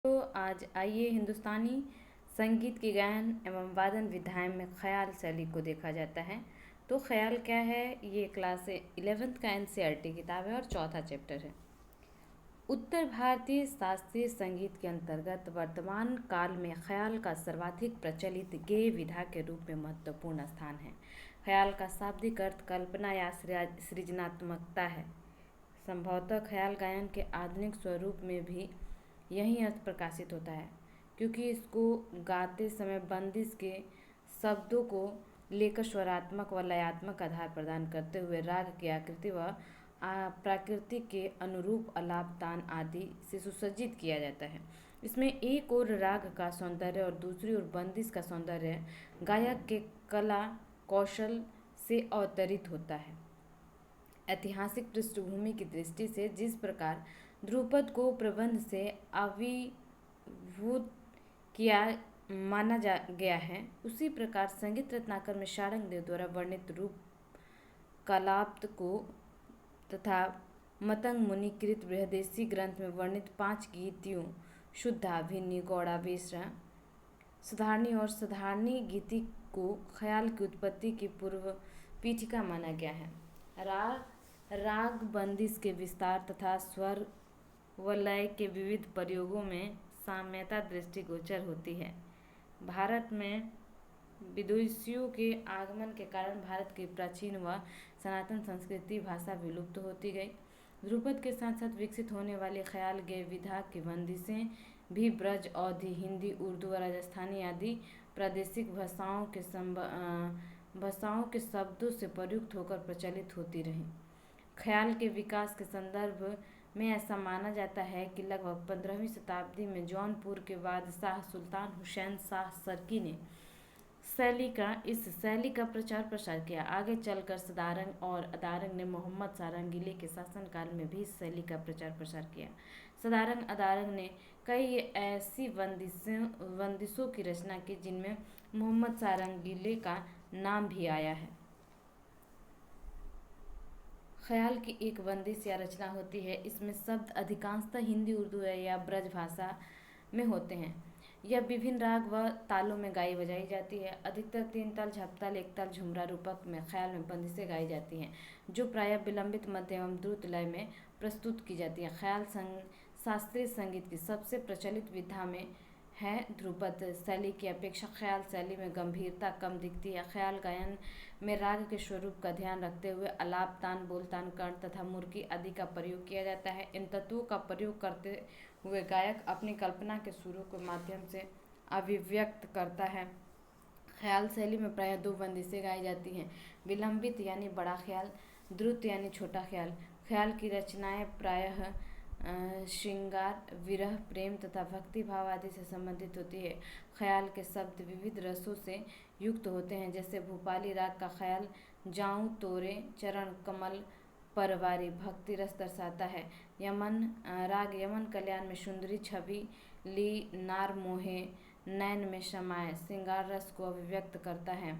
तो आज आइए हिंदुस्तानी संगीत की गायन एवं वादन विधाएं में ख्याल शैली को देखा जाता है। तो ख्याल क्या है? ये क्लास 11th का एनसीईआरटी किताब है और चौथा चैप्टर है। उत्तर भारतीय शास्त्रीय संगीत के अंतर्गत वर्तमान काल में ख्याल का सर्वाधिक प्रचलित गेय विधा के रूप में महत्वपूर्ण स्थान है। ख्याल का शाब्दिक अर्थ कल्पना या सृजनात्मकता है। संभवतः ख्याल गायन के आधुनिक स्वरूप में भी यही अर्थ प्रकाशित होता है, क्योंकि इसको गाते समय बंदिश के शब्दों को लेकर स्वरात्मक व लयात्मक आधार प्रदान करते हुए राग की आकृति व प्रकृति के अनुरूप अलाप तान आदि से सुसज्जित किया जाता है। इसमें एक ओर राग का सौंदर्य और दूसरी ओर बंदिश का सौंदर्य गायक के कला कौशल से अवतरित होता है। ऐतिहासिक पृष्ठभूमि की दृष्टि से जिस प्रकार ध्रुपद को प्रबंध से आविर्भूत किया माना गया है, उसी प्रकार संगीत रत्नाकर में शारंग देव द्वारा वर्णित रूप कलाप्त को तथा मतंग मुनि कृत बृहदेशी ग्रंथ में वर्णित 5 गीतियों शुद्धाभिनी गौड़ावेश सुधारणी और साधारणी गीति को ख्याल की उत्पत्ति की पूर्व पीठिका माना गया है। राग बंदिश के विस्तार तथा स्वर व लय के विविध प्रयोगों में साम्यता दृष्टिगोचर होती है। भारत में विदेशियों के आगमन के कारण भारत की प्राचीन व सनातन संस्कृति भाषा विलुप्त होती गई। ध्रुपद के साथ साथ विकसित होने वाली ख्याल गेय विधा की बंदिशें भी ब्रज अवधी हिंदी उर्दू व राजस्थानी आदि प्रादेशिक भाषाओं के शब्दों से प्रयुक्त होकर प्रचलित होती रहीं। ख्याल के विकास के संदर्भ में ऐसा माना जाता है कि लगभग 15वीं शताब्दी में जौनपुर के बादशाह सुल्तान हुसैन शाह सरकी ने इस शैली का प्रचार प्रसार किया। आगे चलकर सदारंग और अदारंग ने मोहम्मद सारंगीले के शासनकाल में भी इस शैली का प्रचार प्रसार किया। सदारंग अदारंग ने कई ऐसी बंदिशों की रचना की जिनमें मोहम्मद सारंगीले का नाम भी आया है। ख्याल की एक बंदिश या रचना होती है। इसमें शब्द अधिकांशतः हिंदी उर्दू या ब्रज भाषा में होते हैं। यह विभिन्न राग व तालों में गाई बजाई जाती है। अधिकतर 3 ताल, झपताल, एक ताल, झुमरा रूपक में ख्याल में बंदिशें गाई जाती हैं, जो प्रायः विलंबित, मध्य एवं द्रुत लय में प्रस्तुत की जाती है। ख्याल शास्त्रीय संगीत की सबसे प्रचलित विधा में है। ध्रुपद शैली की अपेक्षा ख्याल शैली में गंभीरता कम दिखती है। ख्याल गायन में राग के स्वरूप का ध्यान रखते हुए अलाप तान, बोलतान, कर्ण तथा मुर्की आदि का प्रयोग किया जाता है। इन तत्वों का प्रयोग करते हुए गायक अपनी कल्पना के सुरों के माध्यम से अभिव्यक्त करता है। ख्याल शैली में प्रायः 2 बंदिशें गाई जाती हैं, विलंबित यानी बड़ा ख्याल, द्रुत यानी छोटा ख्याल। ख्याल की रचनाएं प्रायः श्रृंगार, विरह, प्रेम तथा भक्ति भाव आदि से संबंधित होती है। ख्याल के शब्द विविध रसों से युक्त होते हैं, जैसे भूपाली राग का ख्याल जाऊं तोरे चरण कमल परवारी भक्ति रस दर्शाता है। राग यमन कल्याण में सुंदरी छवि ली नार मोहे नैन में समाये श्रृंगार रस को अभिव्यक्त करता है।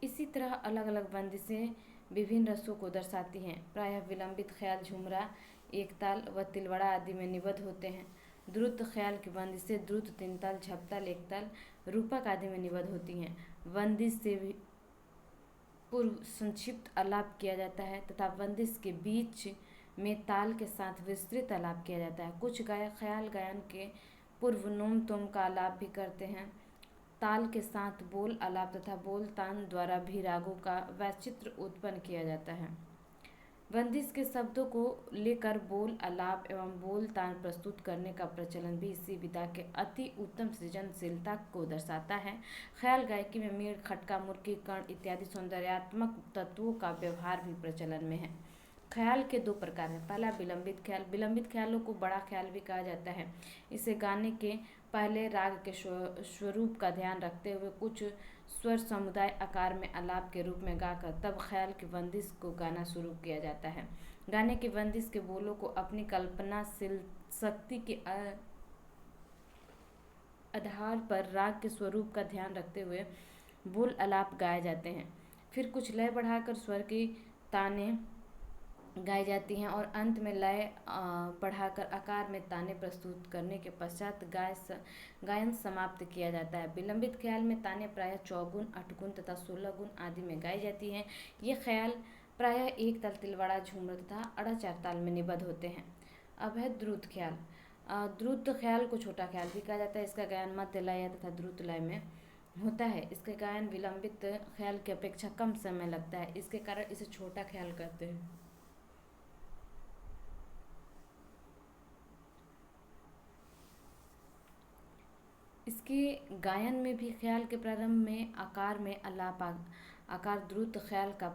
इसी तरह अलग अलग बंदिशें विभिन्न रसों को दर्शाती हैं। प्रायः विलंबित ख्याल झुमरा, एक ताल व तिलवड़ा आदि में निबद्ध होते हैं। द्रुत ख्याल की बंदिशें द्रुत, 3 ताल, झपताल, एक ताल, रूपक आदि में निबद्ध होती हैं। बंदिश से पूर्व संक्षिप्त आलाप किया जाता है तथा बंदिश के बीच में ताल के साथ विस्तृत आलाप किया जाता है। कुछ गायक ख्याल गायन के पूर्व नोम तोम का आलाप भी करते हैं। ताल के साथ बोल आलाप तथा बोल तान द्वारा भी रागों का वैचित्र उत्पन्न किया जाता है। बंदिश के शब्दों को लेकर बोल आलाप एवं बोल तान प्रस्तुत करने का प्रचलन भी इसी विधा के अति उत्तम सृजनशीलता को दर्शाता है। ख्याल गायकी में मीण, खटका, मुर्की, कर्ण इत्यादि सौंदर्यात्मक तत्वों का व्यवहार भी प्रचलन में है। ख्याल के 2 प्रकार हैं। पहला विलंबित ख्याल। विलंबित ख्यालों को बड़ा ख्याल भी कहा जाता है। इसे गाने के पहले राग के स्वरूप का ध्यान रखते हुए कुछ स्वर समुदाय आकार में आलाप के रूप में गाकर तब ख्याल की बंदिश को गाना शुरू किया जाता है। गाने की बंदिश के बोलों को अपनी कल्पनाशील शक्ति के आधार पर राग के स्वरूप का ध्यान रखते हुए बोल आलाप गाए जाते हैं। फिर कुछ लय बढ़ाकर स्वर की तानें गाई जाती हैं और अंत में लय बढ़ाकर आकार में ताने प्रस्तुत करने के पश्चात गायन समाप्त किया जाता है। विलंबित ख्याल में ताने प्रायः चौगुन, अठगुन तथा 16 गुण आदि में गाई जाती हैं। ये ख्याल प्रायः एक ताल, तिलवाड़ा, झूमर तथा अड़ा चार ताल में निबद्ध होते हैं। अब है द्रुत ख्याल। द्रुत ख्याल को छोटा ख्याल भी कहा जाता है। इसका गायन मध्य लय तथा द्रुत लय में होता है। इसके गायन विलंबित ख्याल की अपेक्षा कम समय लगता है, इसके कारण इसे छोटा ख्याल कहते हैं। इसके गायन में भी ख्याल के प्रारंभ में आकार में आलाप आकार द्रुत ख्याल का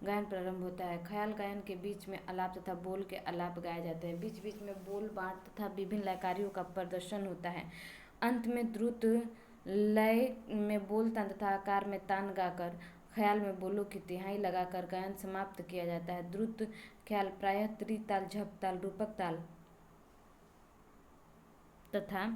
गायन प्रारंभ होता है। ख्याल गायन के बीच में आलाप तथा बोल के आलाप गाए जाते हैं। बीच बीच में बोल बाँट तथा विभिन्न लयकारियों का प्रदर्शन होता है। अंत में द्रुत लय में बोल तान तथा आकार में तान गाकर ख्याल में बोलों की तिहाई लगाकर गायन समाप्त किया जाता है। द्रुत ख्याल प्रायः त्रिताल, झप ताल, रूपक ताल तथा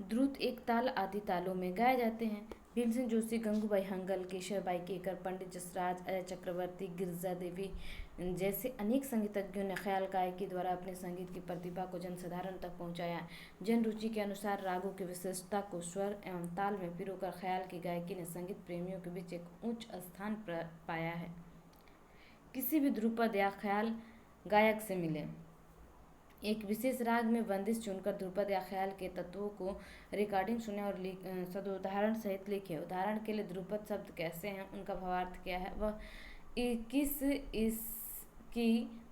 द्रुत एक ताल आदि तालों में गाए जाते हैं। भीमसेन जोशी, गंगूबाई हंगल, केशवबाई केकर, पंडित जसराज, अजय चक्रवर्ती, गिरिजा देवी जैसे अनेक संगीतज्ञों ने ख्याल गायकी द्वारा अपने संगीत की प्रतिभा को जनसाधारण तक पहुंचाया। जन रुचि के अनुसार रागों की विशेषता को स्वर एवं ताल में पिरोकर ख्याल की गायकी ने संगीत प्रेमियों के बीच एक उच्च स्थान पाया है। किसी भी ध्रुपद या ख्याल गायक से मिले, एक विशेष राग में बंदिश चुनकर ध्रुपद या ख्याल के तत्वों को रिकॉर्डिंग सुने और सदुदाहरण सहित लिखे। उदाहरण के लिए ध्रुपद शब्द कैसे हैं, उनका भावार्थ क्या है, वह किस इसकी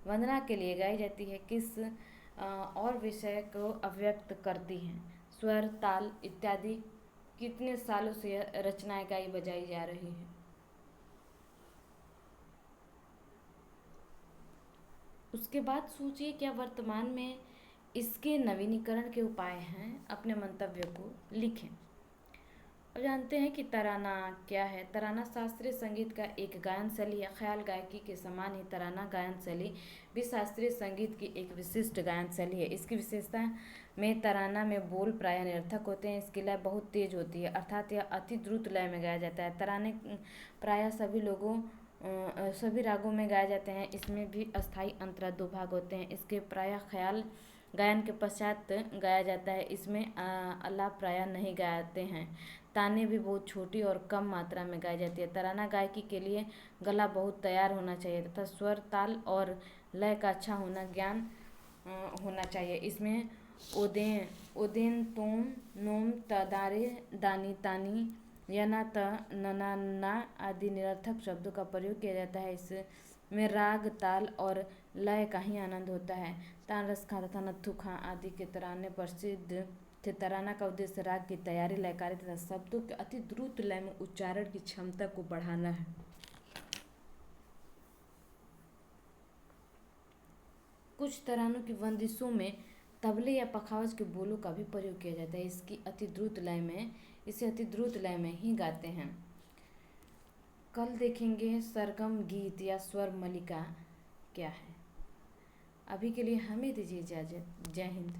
वंदना के लिए गाई जाती है, किस और विषय को अभिव्यक्त करती हैं, स्वर, ताल इत्यादि कितने सालों से रचनाएं गाई बजाई जा रही है। उसके बाद सोचिए क्या वर्तमान में इसके नवीनीकरण के उपाय हैं। अपने मंतव्य को लिखें। अब जानते हैं कि तराना क्या है। तराना शास्त्रीय संगीत का एक गायन शैली है। ख्याल गायकी के समान ही तराना गायन शैली भी शास्त्रीय संगीत की एक विशिष्ट गायन शैली है। इसकी विशेषता में तराना में बोल प्रायः निरर्थक होते हैं। इसकी लय बहुत तेज होती है, अर्थात यह अति द्रुत लय में गाया जाता है। तराने प्रायः सभी रागों में गाए जाते हैं। इसमें भी अस्थायी अंतरा 2 भाग होते हैं। इसके प्रायः ख्याल गायन के पश्चात गाया जाता है। इसमें आलाप प्रायः नहीं गाते हैं। ताने भी बहुत छोटी और कम मात्रा में गाई जाती है। तराना गायकी के लिए गला बहुत तैयार होना चाहिए तथा स्वर, ताल और लय का अच्छा ज्ञान होना चाहिए। इसमें ओदेन, तोम, नोम, तदारे, दानी, तानी, यना, त, नना, ना आदि निरर्थक शब्दों का प्रयोग किया जाता है। इसमें राग, ताल और लय का ही आनंद होता है। तान रस खां तथा नत्थु खां आदि के तराने प्रसिद्ध थे। तराना का उद्देश्य राग की तैयारी, लयकारी तथा शब्दों के अति द्रुत लय में उच्चारण की क्षमता को बढ़ाना है। कुछ तरानों की बंदिशों में तबले या पखावज के बोलों का भी प्रयोग किया जाता है। इसे अति द्रुत लय में ही गाते हैं। कल देखेंगे सरगम गीत या स्वर मलिका क्या है। अभी के लिए हमें दीजिए इजाजत। जय हिंद।